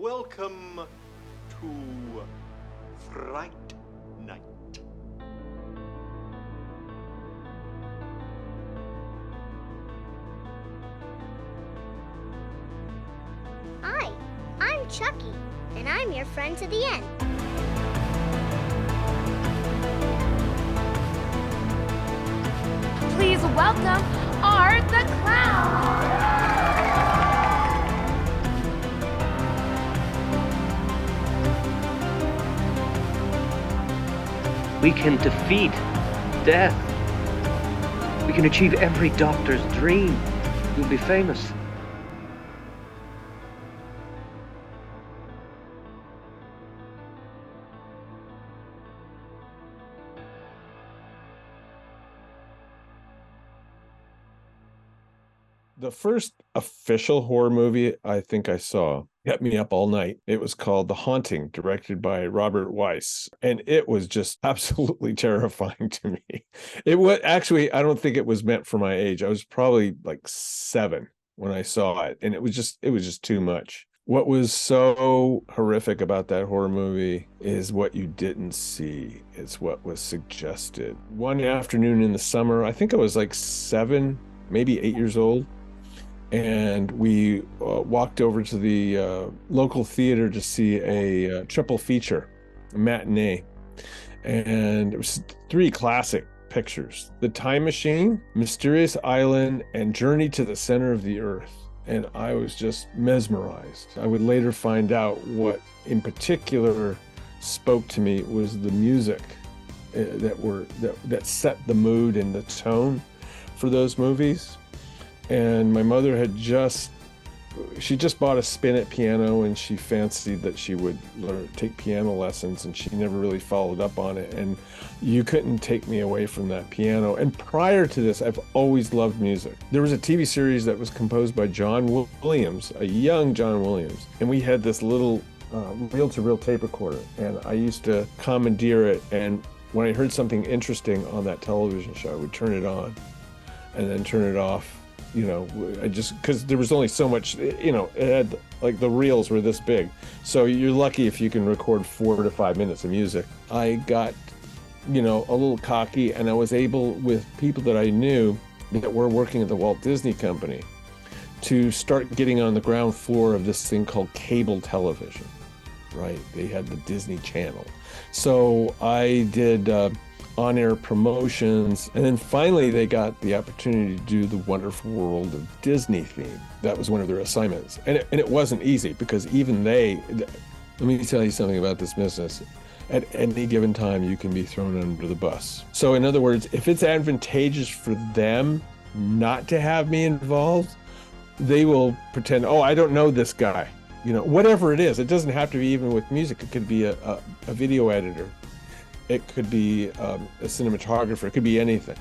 Welcome to Fright Night. Hi, I'm Chucky, and I'm your friend to the end. Please welcome Art the Clown. We can defeat death. We can achieve every doctor's dream. You'll be famous. The first official horror movie I think I saw kept me up all night. It was called The Haunting, directed by Robert Weiss. And it was just absolutely terrifying to me. It was actually, I don't think it was meant for my age. I was probably like 7 when I saw it. And it was just too much. What was so horrific about that horror movie is what you didn't see. It's what was suggested. One afternoon in the summer, I think I was like 7, maybe 8 years old. And we walked over to the local theater to see a triple feature, a matinee. And it was 3 classic pictures: The Time Machine, Mysterious Island, and Journey to the Center of the Earth. And I was just mesmerized. I would later find out what in particular spoke to me was the music that set the mood and the tone for those movies. And my mother had just bought a spinet piano, and she fancied that she would take piano lessons, and she never really followed up on it. And you couldn't take me away from that piano. And prior to this, I've always loved music. There was a TV series that was composed by John Williams, a young John Williams. And we had this little reel-to-reel tape recorder, and I used to commandeer it. And when I heard something interesting on that television show, I would turn it on and then turn it off. You know, because there was only so much, it had, like, the reels were this big. So you're lucky if you can record 4 to 5 minutes of music. I got, a little cocky, and I was able, with people that I knew that were working at the Walt Disney Company, to start getting on the ground floor of this thing called cable television, right? They had the Disney Channel. So I did on-air promotions, and then finally they got the opportunity to do the Wonderful World of Disney theme. That was one of their assignments, and it wasn't easy, because even let me tell you something about this business. At any given time, you can be thrown under the bus. So in other words, if it's advantageous for them not to have me involved, they will pretend, oh, I don't know this guy. Whatever it is. It doesn't have to be even with music. It could be a video editor. It could be a cinematographer. It could be anything.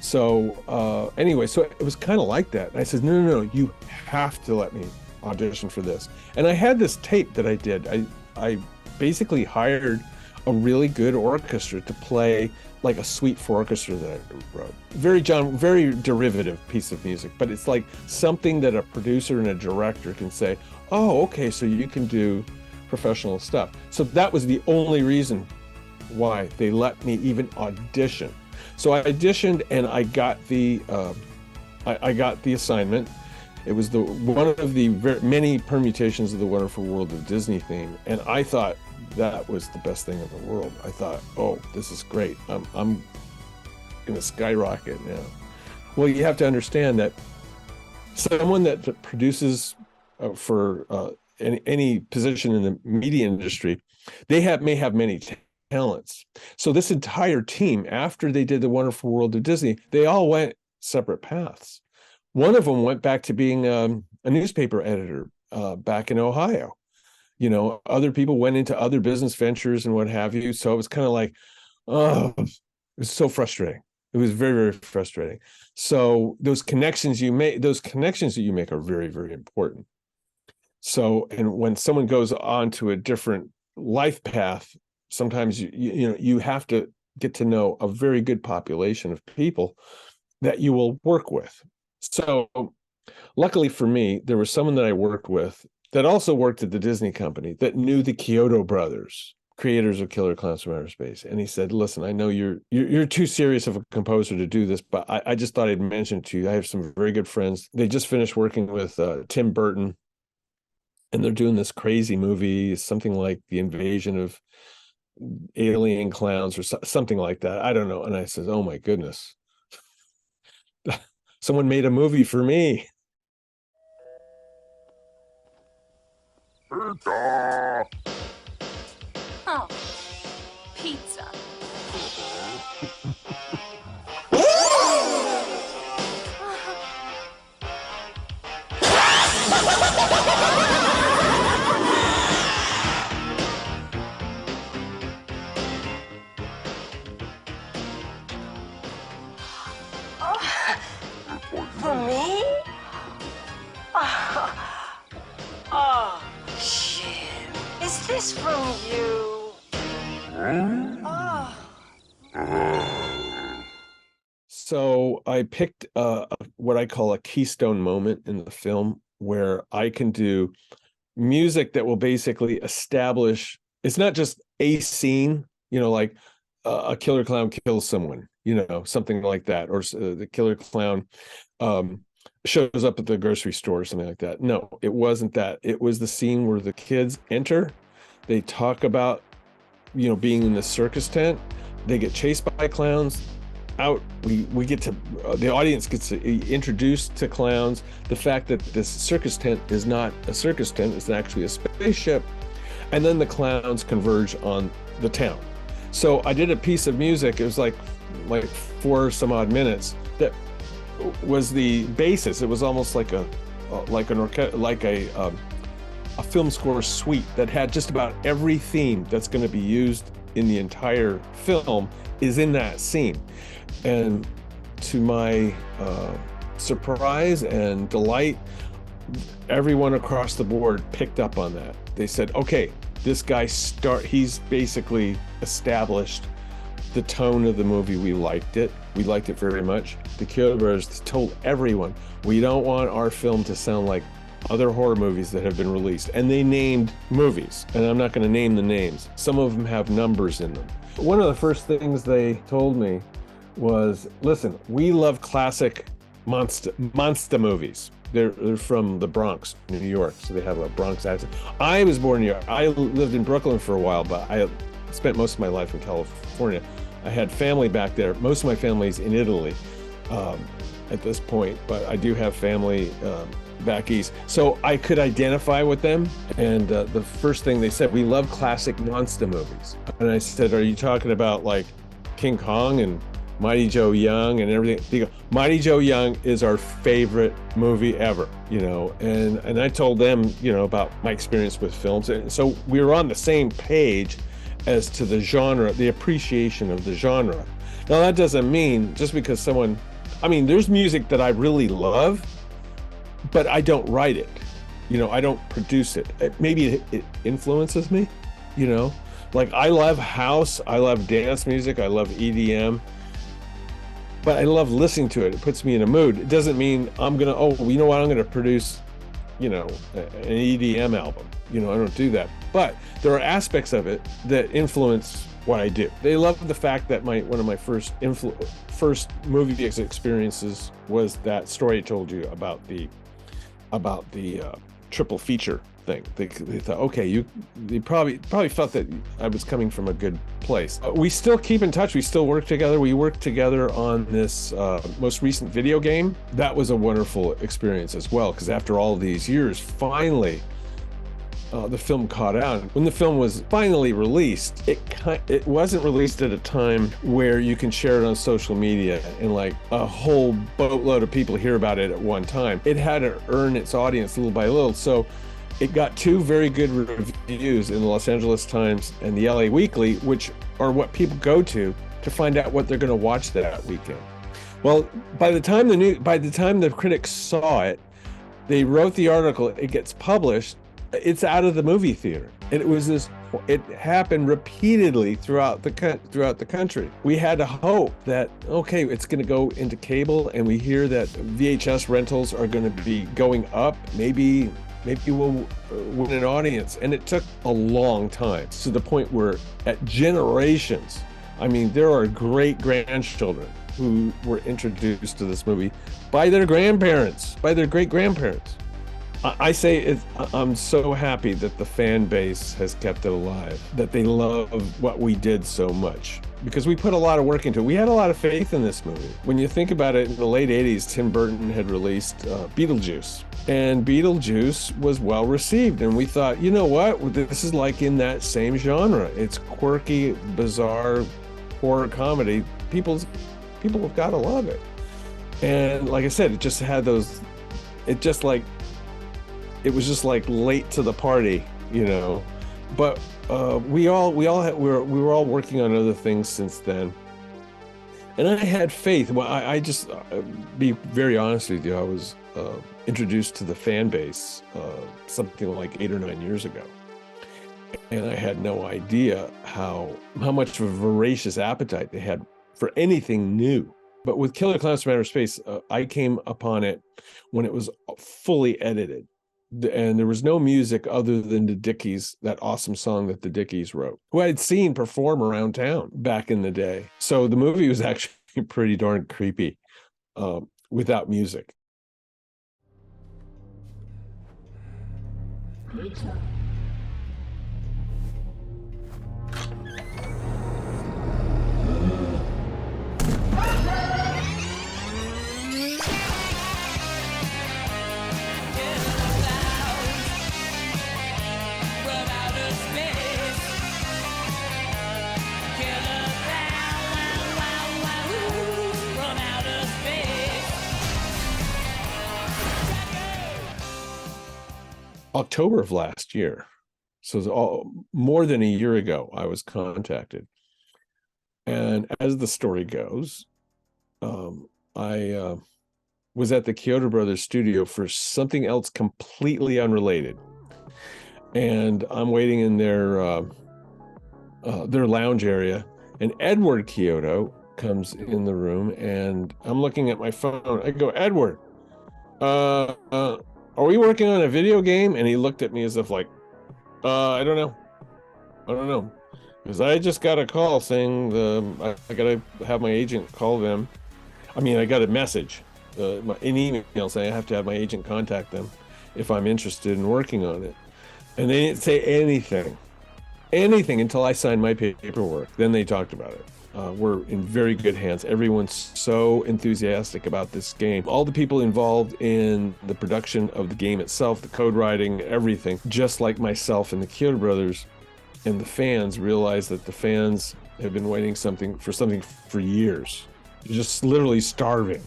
So anyway, so it was kind of like that. And I said, no, you have to let me audition for this. And I had this tape that I did. I basically hired a really good orchestra to play like a suite for orchestra that I wrote. Very derivative piece of music, but it's like something that a producer and a director can say, oh, okay, so you can do professional stuff. So that was the only reason why they let me even audition. So I auditioned, and I got the assignment. It was one of the many permutations of the Wonderful World of Disney theme, and I thought that was the best thing in the world. I thought, oh, this is great. I'm gonna skyrocket now. Well, you have to understand that someone that produces for any position in the media industry, may have many talents. So this entire team, after they did the Wonderful World of Disney, they all went separate paths. One of them went back to being a newspaper editor back in Ohio. Other people went into other business ventures and what have you. So it was kind of like, oh, it was so frustrating. It was very, very frustrating. So those connections that you make are very, very important. So, and when someone goes on to a different life path, sometimes you have to get to know a very good population of people that you will work with. So luckily for me, there was someone that I worked with that also worked at the Disney company that knew the Kyoto brothers, creators of Killer Clowns from Outer Space. And he said, listen, I know you're too serious of a composer to do this, but I just thought I'd mention it to you. I have some very good friends. They just finished working with Tim Burton, and they're doing this crazy movie, something like The Invasion of Alien Clowns or something like that. I don't know. And I said, oh my goodness. Someone made a movie for me. Oh, pizza. For me? Oh, Jim. Is this from you? Oh. So I picked what I call a keystone moment in the film where I can do music that will basically establish, it's not just a scene, like a killer clown kills someone, something like that, or the killer clown shows up at the grocery store or something like that. No, it wasn't that. It was the scene where the kids enter, they talk about, being in the circus tent, they get chased by clowns. Out, we get to, the audience gets introduced to clowns, the fact that this circus tent is not a circus tent, it's actually a spaceship, and then the clowns converge on the town. So I did a piece of music, it was like 4 some odd minutes, that was the basis. It was almost like a film score suite that had just about every theme that's going to be used in the entire film is in that scene. And to my surprise and delight, everyone across the board picked up on that. They said, okay, this guy he's basically established the tone of the movie. We liked it very much. The Kyoto Brothers told everyone, we don't want our film to sound like other horror movies that have been released. And they named movies, and I'm not going to name the names. Some of them have numbers in them. One of the first things they told me was, listen, we love classic monster movies. They're from the Bronx, New York, so they have a Bronx accent. I was born in New York. I lived in Brooklyn for a while, but I spent most of my life in California. I had family back there. Most of my family's in Italy at this point, but I do have family back east. So I could identify with them. And the first thing they said, we love classic monster movies. And I said, are you talking about like King Kong and Mighty Joe Young and everything? They go, Mighty Joe Young is our favorite movie ever, and I told them, about my experience with films. And so we were on the same page as to the genre, the appreciation of the genre. Now that doesn't mean just because there's music that I really love, but I don't write it, I don't produce it. Maybe it influences me, like I love house, I love dance music, I love EDM, but I love listening to it. It puts me in a mood. It doesn't mean I'm gonna, I'm gonna produce, an EDM album. I don't do that. But there are aspects of it that influence what I do. They love the fact that one of my first movie experiences was that story I told you about the triple feature thing. They thought, okay, they probably felt that I was coming from a good place. We still keep in touch. We still work together. We worked together on this most recent video game. That was a wonderful experience as well, because after all these years, finally, the film caught out. When the film was finally released, it wasn't released at a time where you can share it on social media and like a whole boatload of people hear about it at one time. It had to earn its audience little by little. So it got 2 very good reviews in the Los Angeles Times and the LA Weekly, which are what people go to find out what they're going to watch that weekend. Well, by the time the critics saw it, they wrote the article, it gets published, it's out of the movie theater. And it happened repeatedly throughout the country. We had to hope that, okay, it's going to go into cable, and we hear that VHS rentals are going to be going up. Maybe maybe we'll win an audience. And it took a long time, to the point where at generations, I mean, there are great grandchildren who were introduced to this movie by their grandparents, by their great grandparents. I say I'm so happy that the fan base has kept it alive, that they love what we did so much, because we put a lot of work into it. We had a lot of faith in this movie. When you think about it, in the late 80s, Tim Burton had released Beetlejuice, and Beetlejuice was well received. And we thought, you know what? This is like in that same genre. It's quirky, bizarre horror comedy. People have got to love it. And like I said, it just had those, it was just like late to the party, you know. But we were all working on other things since then, and I had faith. Well, I just be very honest with you. I was introduced to the fan base something like 8 or 9 years ago, and I had no idea how much of a voracious appetite they had for anything new. But with Killer Clowns from Outer Space, I came upon it when it was fully edited. And there was no music other than the Dickies, that awesome song that the Dickies wrote, who I had seen perform around town back in the day. So the movie was actually pretty darn creepy without music. October of last year, so it was more than a year ago, I was contacted. And as the story goes, I was at the Kyoto Brothers studio for something else completely unrelated. And I'm waiting in their lounge area, and Edward Kyoto comes in the room, and I'm looking at my phone. I go, Edward, are we working on a video game? And he looked at me as if like, I don't know. Because I just got a call saying I got to have my agent call them. I mean, I got a message, an email saying I have to have my agent contact them if I'm interested in working on it. And they didn't say anything until I signed my paperwork. Then they talked about it. We're in very good hands. Everyone's so enthusiastic about this game. All the people involved in the production of the game itself, the code writing, everything, just like myself and the Kyoto Brothers and the fans, realize that the fans have been waiting for years, just literally starving.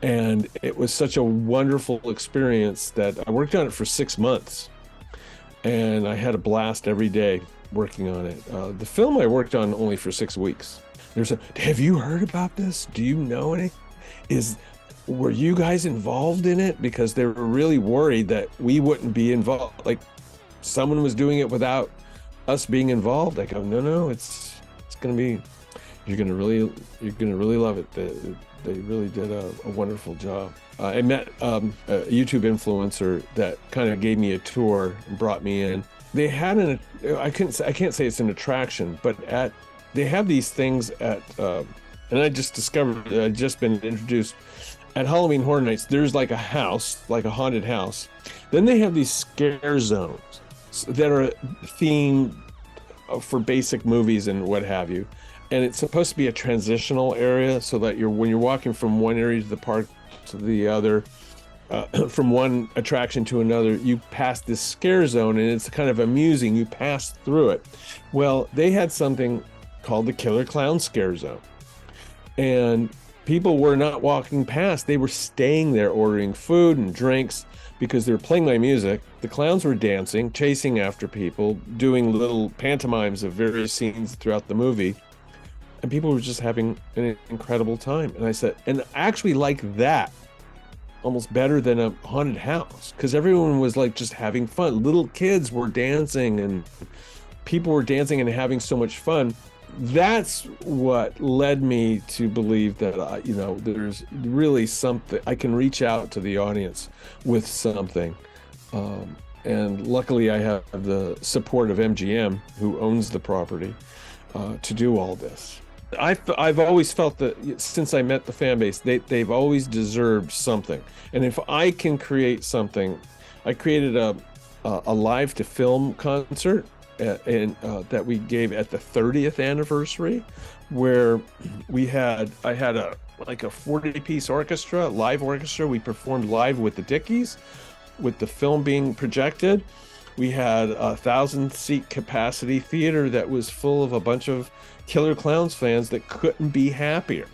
And it was such a wonderful experience that I worked on it for 6 months, and I had a blast every day working on it. The film I worked on only for 6 weeks. Have you heard about this? Do you know any? Were you guys involved in it? Because they were really worried that we wouldn't be involved. Like someone was doing it without us being involved. I go, no, it's gonna be. You're gonna really love it. They really did a wonderful job. I met a YouTube influencer that kind of gave me a tour and brought me in. They had I can't say it's an attraction, but they have these things at, and I just discovered, I'd just been introduced, at Halloween Horror Nights, there's like a house, like a haunted house. Then they have these scare zones that are themed for basic movies and what have you. And it's supposed to be a transitional area so that when you're walking from one area of the park to the other, from one attraction to another, you pass this scare zone, and it's kind of amusing. You pass through it. Well, they had something called the Killer Clown Scare Zone, and people were not walking past. They were staying there, ordering food and drinks, because they were playing my music. The clowns were dancing, chasing after people, doing little pantomimes of various scenes throughout the movie, and people were just having an incredible time. And I said, and I actually like that almost better than a haunted house, because everyone was like just having fun. Little kids were dancing, and people were dancing and having so much fun. That's what led me to believe that there's really something I can reach out to the audience with, something And luckily I have the support of MGM, who owns the property, to do all this. I've always felt that since I met the fan base, they've always deserved something. And if I can create something, I created a live to film concert that we gave at the 30th anniversary, where I had a 40-piece orchestra, live orchestra. We performed live with the Dickies, with the film being projected. We had a 1,000-seat capacity theater that was full of a bunch of Killer Clowns fans that couldn't be happier.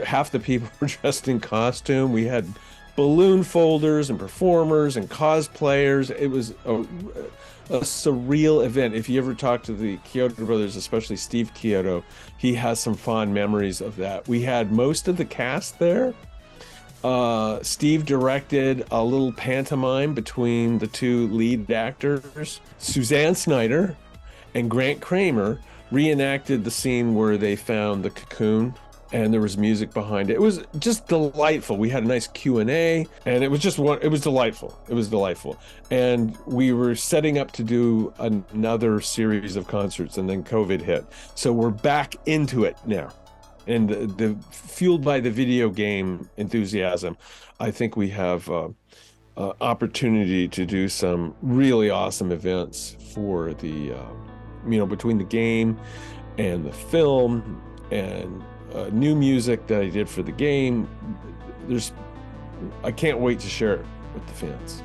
Half the people were dressed in costume. We had balloon folders and performers and cosplayers. It was a surreal event. If you ever talk to the Kyoto brothers, especially Steve Kyoto, he has some fond memories of that. We had most of the cast there. Steve directed a little pantomime between the two lead actors. Suzanne Snyder and Grant Kramer reenacted the scene where they found the cocoon, and there was music behind it. It was just delightful. We had a nice Q&A, and it was delightful. It was delightful. And we were setting up to do another series of concerts, and then COVID hit. So we're back into it now. And the fueled by the video game enthusiasm, I think we have opportunity to do some really awesome events for the, between the game and the film and new music that I did for the game. I can't wait to share it with the fans.